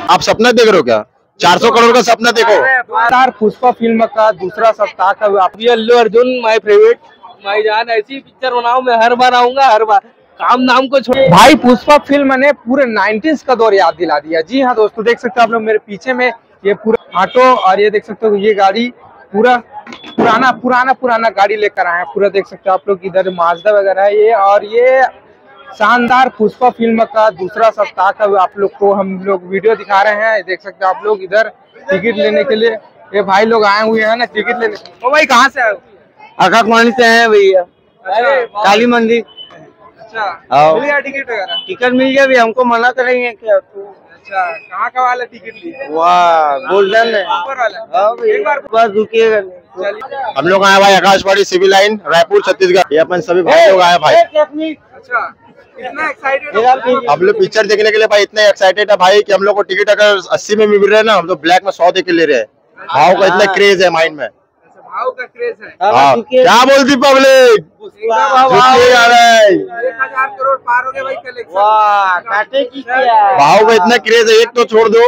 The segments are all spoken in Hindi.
आप सपना देख रहे हो क्या? 400 करोड़ का सपना देखो। पुष्पा फिल्म का दूसरा सप्ताह का Allu Arjun my favourite, my जान, ऐसी पिक्चर बनाओ, मैं हर बार आऊंगा, हर बार। काम नाम को छोड़। भाई पुष्पा फिल्म ने पूरे 90s का दौर याद दिला दिया। जी हाँ दोस्तों, देख सकते हो आप लोग मेरे पीछे में ये पूरा ऑटो, और ये देख सकते हो ये गाड़ी पूरा पुराना गाड़ी लेकर आए हैं। पूरा देख सकते हो आप लोग इधर माजदा वगैरह है ये, और ये शानदार पुष्पा फिल्म का दूसरा सप्ताह का आप लोग को हम लोग वीडियो दिखा रहे हैं। देख सकते हो आप लोग इधर टिकट लेने के लिए ये भाई लोग आए हुए हैं ना टिकट लेने। ओ भाई कहाँ से आए हो? आकाशवाणी से हैं भैया, काली मंदिर। अच्छा, मिल गया टिकट वगैरह? टिकट मिल गया भी, हमको मना करेंगे क्या? अच्छा, कहाँ का वाला टिकट लिए? वाह, गोल्डन है ऊपर वाला। एक बार बस रुकिएगा। हम लोग आए भाई आकाशवाणी सिविल लाइन, रायपुर छत्तीसगढ़। ये अपन सभी भाई लोग आए भाई। अच्छा, इतना एक्साइटेड हम लोग पिक्चर देखने के लिए भाई इतने एक्साइटेड है भाई कि हम लोग को टिकट अगर 80 में मिल रहे हैं ना, हम तो ब्लैक में 100 दे के ले रहे हैं। भाव का इतना क्रेज है माइंड में। भाव का क्रेज है। हाँ, क्या बोलती पब्लिक? 1000 करोड़ पार हो गए भाई कलेक्शन। वाह, काटे की क्या? भाव का इतना क्रेज है, एक तो छोड़ दो,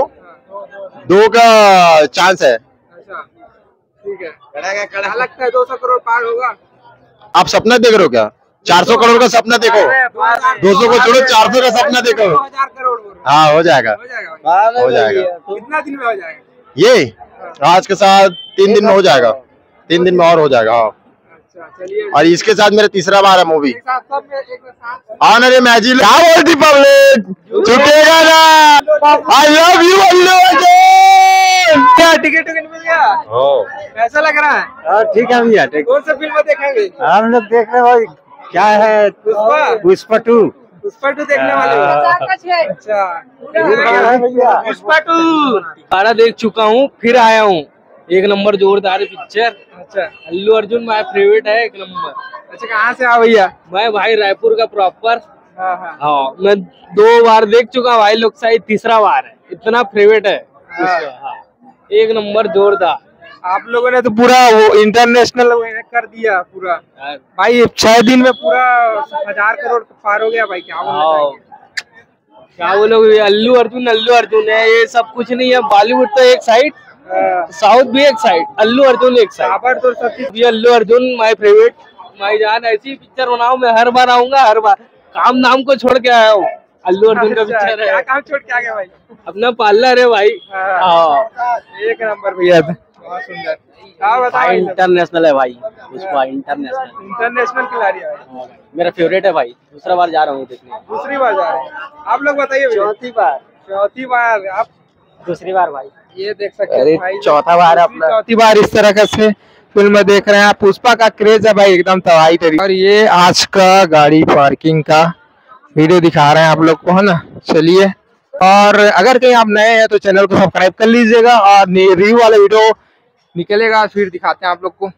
2 का चांस है। अच्छा ठीक है, कड़ा लगता है 200 करोड़ पार होगा। आप सपना देख रहे हो क्या? 400 करोड़ का सपना देखो, 200 को छोड़ो, 400 का सपना देखो। 2000 करोड़ हाँ, हो जाएगा, हो जाएगा। कितना दिन में हो जाएगा ये आज के साथ 3 दिन में हो जाएगा, 3 दिन में और हो जाएगा। हाँ, अच्छा चलिए। और इसके साथ मेरा तीसरा बार है मूवी। Honour magic. क्या बोलती पब्लिक? छूटेगा ना। I love you Allu Arjun. क्या टिकट मिल गया? कैसा लग रहा है? ठीक है भैया। कौन सा फिल्म देखेंगे? हम लोग देख रहे भाई, क्या है, पुष्पा 2। पुष्पा 2 देखने वाले हो? अच्छा, पुष्पा 2 सारा देख चुका हूँ, फिर आया हूँ। एक नंबर जोरदार पिक्चर। अच्छा, अल्लू अर्जुन माय फेवरेट है, एक नंबर। अच्छा कहाँ से आओ भैया? मैं भाई रायपुर का प्रॉपर। हाँ, मैं 2 बार देख चुका भाई लोग, शायद तीसरा बार है, इतना फेवरेट है। हाँ, एक नंबर जोरदार। आप लोगों ने तो पूरा वो इंटरनेशनल कर दिया पूरा भाई। 6 दिन में पूरा 1000 करोड़ पार हो गया भाई। क्या बोलोगे? अल्लू अर्जुन है, ये सब कुछ नहीं है। बॉलीवुड तो एक साइड, साउथ भी एक साइड, अल्लू अर्जुन एक साइड। तो सब ये Allu Arjun my favourite, my जान, ऐसी पिक्चर बनाओ, मैं हर बार आऊंगा, हर बार। काम नाम को छोड़ के आया हूँ। अल्लू अर्जुन का पिक्चर है। क्या काम छोड़ के आ गया भाई? अपना पार्लर है भाई। एक नंबर भैया, बहुत सुंदर। क्या बताओ? इंटरनेशनल है भाई, पुष्पा इंटरनेशनल खिलाड़ी है भाई। मेरा फेवरेट है भाई। दूसरा बार जा रहा हूँ देखने। दूसरी बार जा रहे हैं आप लोग? बताइए। चौथी बार आप? दूसरी बार भाई। ये देख सकते हैं भाई, चौथा बार अपना। चौथी बार इस तरह का से फिल्म देख रहे हैं। पुष्पा का क्रेज है भाई एकदम तबाही तरीके। और ये आज का गाड़ी पार्किंग का वीडियो दिखा रहे हैं आप लोग को, है ना। चलिए, और अगर कहीं आप नए हैं तो चैनल को सब्सक्राइब कर लीजिएगा, और रिव्यू वाला वीडियो निकलेगा फिर दिखाते हैं आप लोग को।